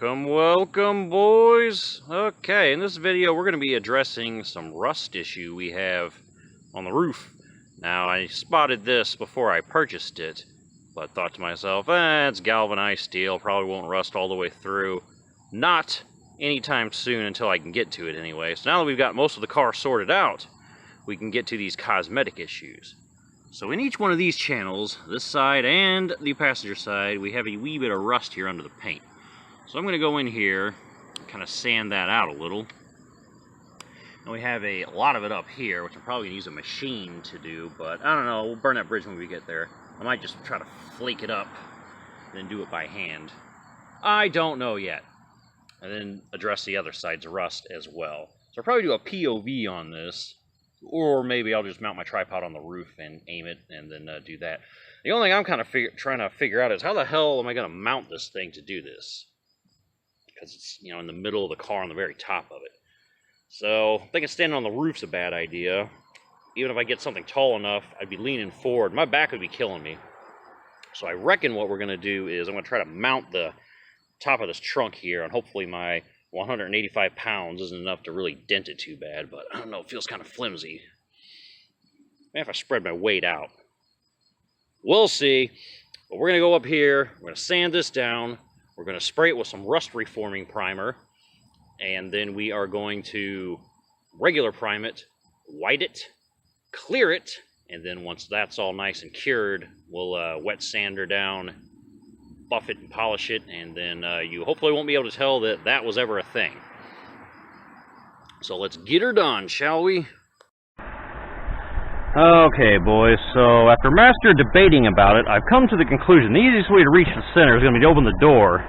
Welcome, boys. Okay, in this video, we're going to be addressing some rust issue we have on the roof. Now, I spotted this before I purchased it, but thought to myself, it's galvanized steel, probably won't rust all the way through. Not anytime soon until I can get to it anyway. So now that we've got most of the car sorted out, we can get to these cosmetic issues. So in each one of these channels, this side and the passenger side, we have a wee bit of rust here under the paint. So I'm going to go in here, kind of sand that out a little. And we have a lot of it up here, which I'm probably going to use a machine to do, but I don't know, we'll burn that bridge when we get there. I might just try to flake it up, and then do it by hand. I don't know yet. And then address the other side's rust as well. So I'll probably do a POV on this, or maybe I'll just mount my tripod on the roof and aim it, and then do that. The only thing I'm kind of trying to figure out is how the hell am I going to mount this thing to do this? Because it's, you know, in the middle of the car on the very top of it. So thinking standing on the roof's a bad idea. Even if I get something tall enough, I'd be leaning forward. My back would be killing me. So I reckon what we're going to do is I'm going to try to mount the top of this trunk here, and hopefully my 185 pounds isn't enough to really dent it too bad, but I don't know, it feels kind of flimsy. Maybe if I spread my weight out. We'll see. But we're going to go up here, we're going to sand this down, we're going to spray it with some rust reforming primer, and then we are going to regular prime it, white it, clear it, and then once that's all nice and cured, we'll wet sand her down, buff it and polish it, and then you hopefully won't be able to tell that that was ever a thing. So let's get her done, shall we? Okay, boys, so after master debating about it, I've come to the conclusion the easiest way to reach the center is going to be to open the door.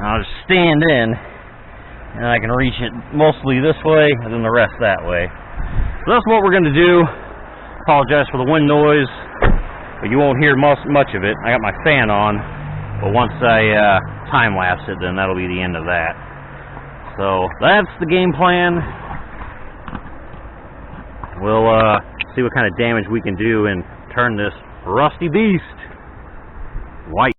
I'll just stand in, and I can reach it mostly this way, and then the rest that way. So that's what we're going to do. Apologize for the wind noise, but you won't hear much of it. I got my fan on, but once I time-lapse it, then that'll be the end of that. So that's the game plan. We'll see what kind of damage we can do and turn this rusty beast white.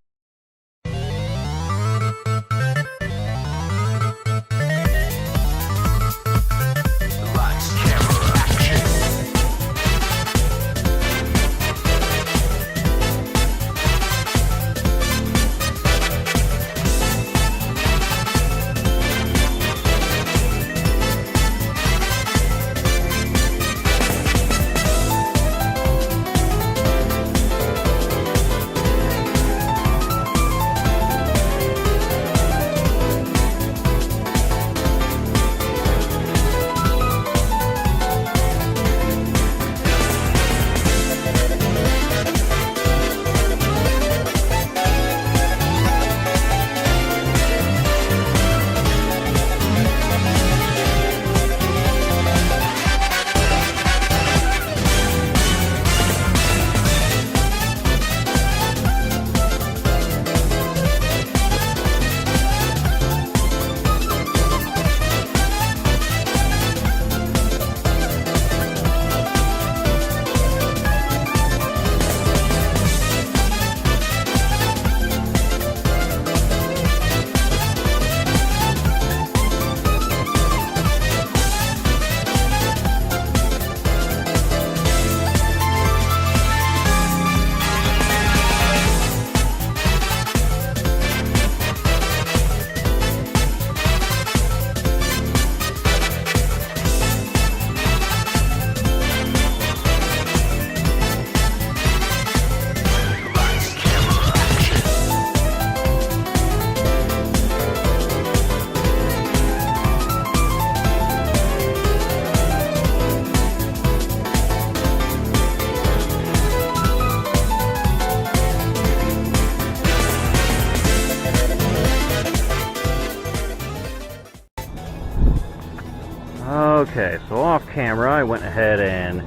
Okay, so off camera I went ahead and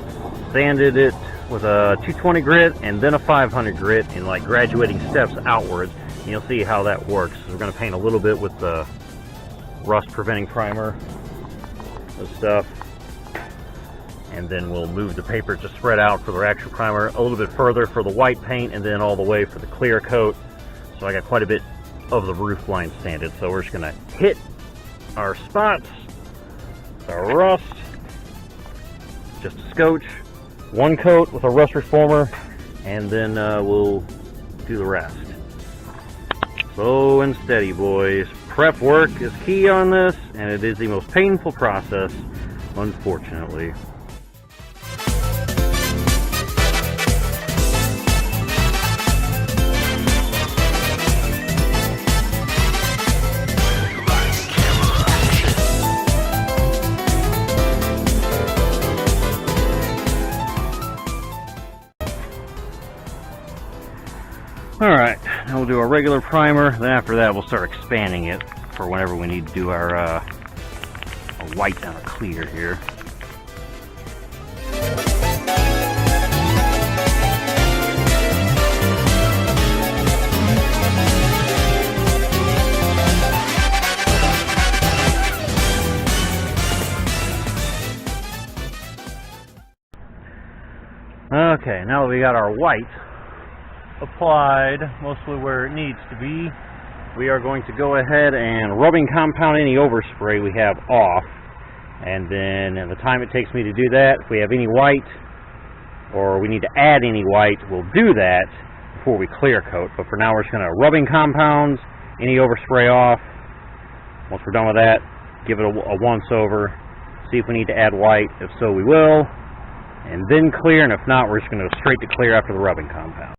sanded it with a 220 grit and then a 500 grit in like graduating steps outwards, and you'll see how that works. So we're going to paint a little bit with the rust preventing primer and stuff, and then we'll move the paper to spread out for the actual primer, a little bit further for the white paint, and then all the way for the clear coat. So I got quite a bit of the roof line sanded. So we're just gonna hit our spots, our rust, just a scotch, one coat with a rust reformer, and then we'll do the rest. Slow and steady, boys. Prep work is key on this, and it is the most painful process, unfortunately. Alright, now we'll do our regular primer, then after that we'll start expanding it for whenever we need to do our white and a clear here. Okay, now that we got our white applied mostly where it needs to be, we are going to go ahead and rubbing compound any overspray we have off, and then in the time it takes me to do that, if we have any white or we need to add any white, we'll do that before we clear coat. But for now we're just going to rubbing compounds any overspray off. Once we're done with that, give it a once over, see if we need to add white. If so, we will, and then clear, and if not, we're just going to go straight to clear after the rubbing compound.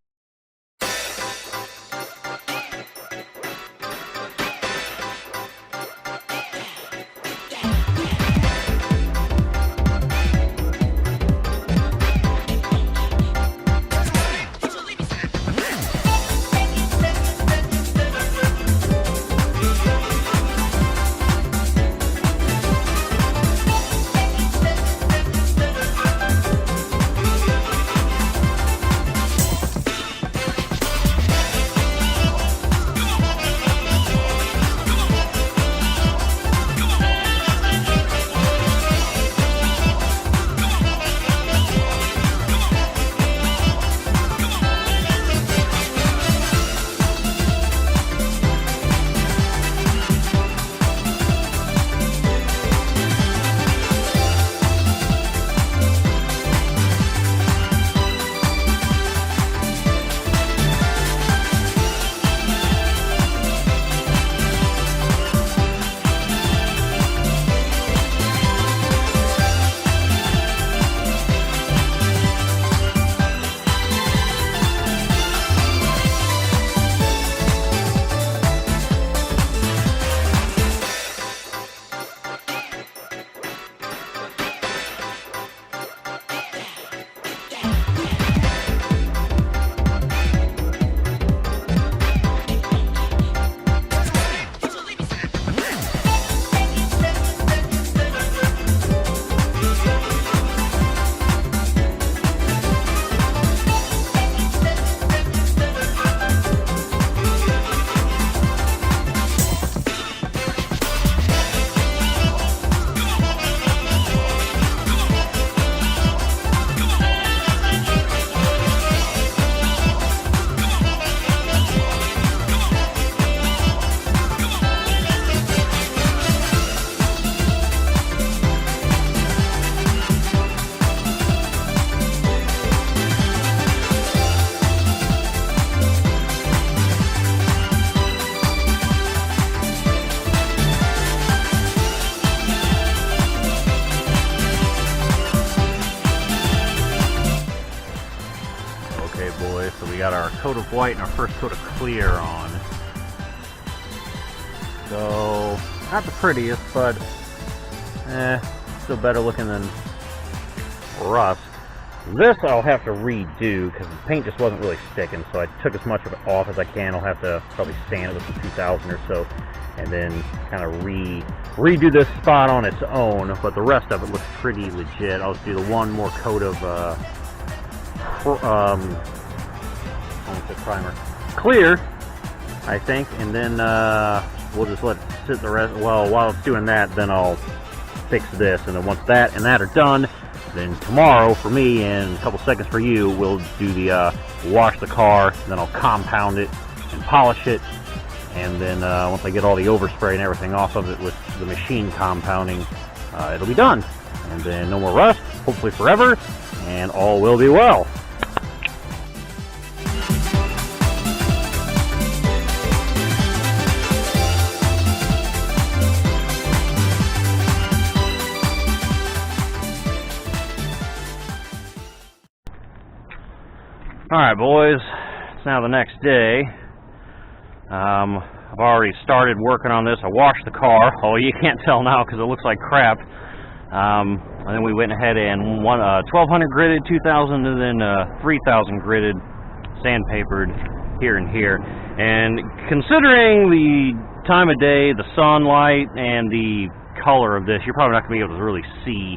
So we got our coat of white and our first coat of clear on. So, not the prettiest, but still better looking than rust. This I'll have to redo because the paint just wasn't really sticking, so I took as much of it off as I can. I'll have to probably sand it with some 2000 or so, and then kind of redo this spot on its own, but the rest of it looks pretty legit. I'll just do the one more coat of primer clear, I think, and then we'll just let it sit the rest. Well, while it's doing that, then I'll fix this, and then once that and that are done, then tomorrow for me and a couple seconds for you, we'll do the wash the car, and then I'll compound it and polish it, and then once I get all the overspray and everything off of it with the machine compounding, it'll be done. And then no more rust, hopefully forever, and all will be well. Alright boys, it's now the next day. I've already started working on this. I washed the car. Oh, you can't tell now because it looks like crap. And then we went ahead and 1200 gridded, 2000, and then 3000 gridded, sandpapered here and here. And considering the time of day, the sunlight, and the color of this, you're probably not going to be able to really see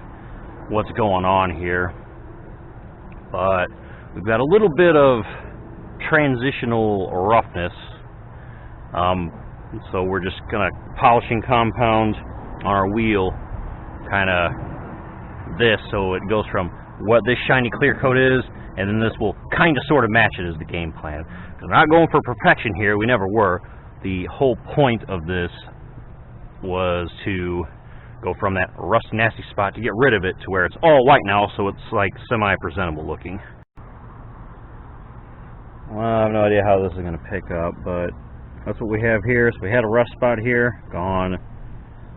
what's going on here. But we've got a little bit of transitional roughness. So we're just gonna polishing compound on our wheel, kind of this, so it goes from what this shiny clear coat is, and then this will kind of sort of match it as the game plan. Because we're not going for perfection here, we never were. The whole point of this was to go from that rust nasty spot to get rid of it to where it's all white now, so it's like semi-presentable looking. Well, I have no idea how this is going to pick up, but that's what we have here. So we had a rust spot here, gone.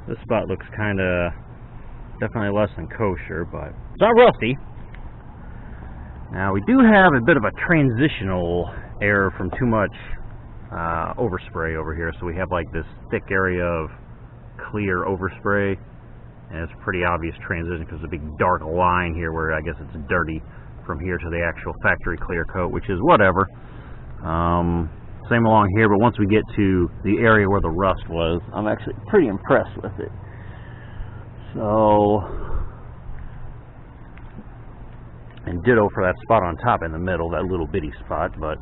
This spot looks kind of definitely less than kosher, but it's not rusty. Now we do have a bit of a transitional error from too much overspray over here. So we have like this thick area of clear overspray, and it's a pretty obvious transition because there's a big dark line here where I guess it's dirty from here to the actual factory clear coat, which is whatever. Same along here, but once we get to the area where the rust was, I'm actually pretty impressed with it. So, and ditto for that spot on top in the middle, that little bitty spot, but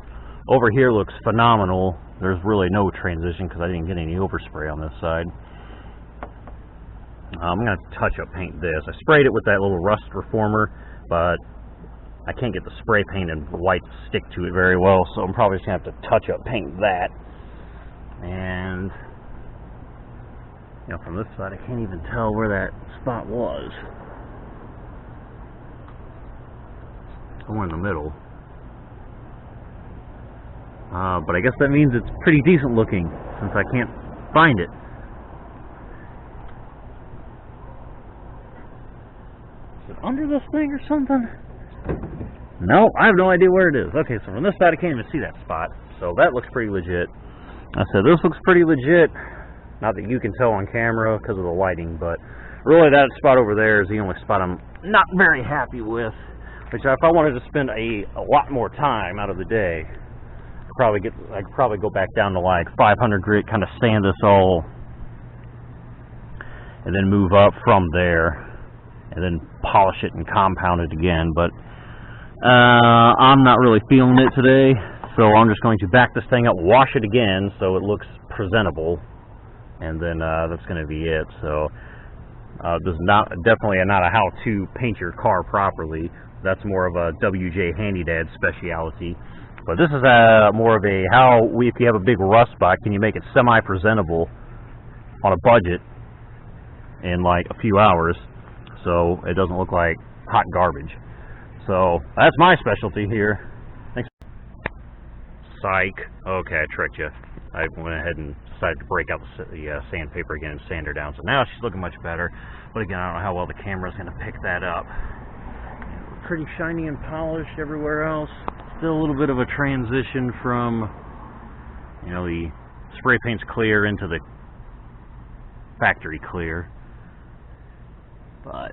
over here looks phenomenal. There's really no transition because I didn't get any overspray on this side. I'm going to touch-up paint this. I sprayed it with that little rust reformer, but I can't get the spray paint and white to stick to it very well, so I'm probably just going to have to touch-up paint that. And, you know, from this side, I can't even tell where that spot was. Somewhere in the middle. But I guess that means it's pretty decent looking, since I can't find it. Is it under this thing or something? No, I have no idea where it is. Okay, so from this side I can't even see that spot, so that looks pretty legit. I said this looks pretty legit, not that you can tell on camera because of the lighting, but really that spot over there is the only spot I'm not very happy with. Which if I wanted to spend a lot more time out of the day, I could probably go back down to like 500 grit, kind of sand this all, and then move up from there, and then polish it and compound it again. But I'm not really feeling it today, so I'm just going to back this thing up, wash it again so it looks presentable, and then that's going to be it. So this is definitely not a how-to paint your car properly. That's more of a WJ Handy Dad speciality. But this is more of a if you have a big rust spot, can you make it semi-presentable on a budget in like a few hours so it doesn't look like hot garbage. So that's my specialty here. Thanks. Psych. Okay, I tricked you. I went ahead and decided to break out the sandpaper again and sand her down. So now she's looking much better. But again, I don't know how well the camera's going to pick that up. Pretty shiny and polished everywhere else. Still a little bit of a transition from, you know, the spray paint's clear into the factory clear. But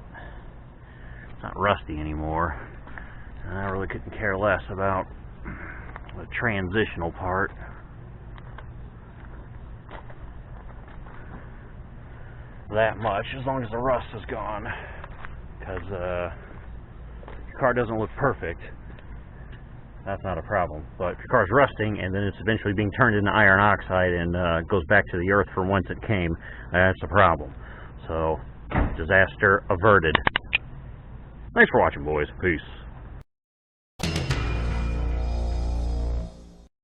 it's not rusty anymore. And I really couldn't care less about the transitional part. That much, as long as the rust is gone. Because your car doesn't look perfect, that's not a problem. But if your car's rusting and then it's eventually being turned into iron oxide and goes back to the earth from whence it came, that's a problem. So, disaster averted. Thanks for watching, boys. Peace.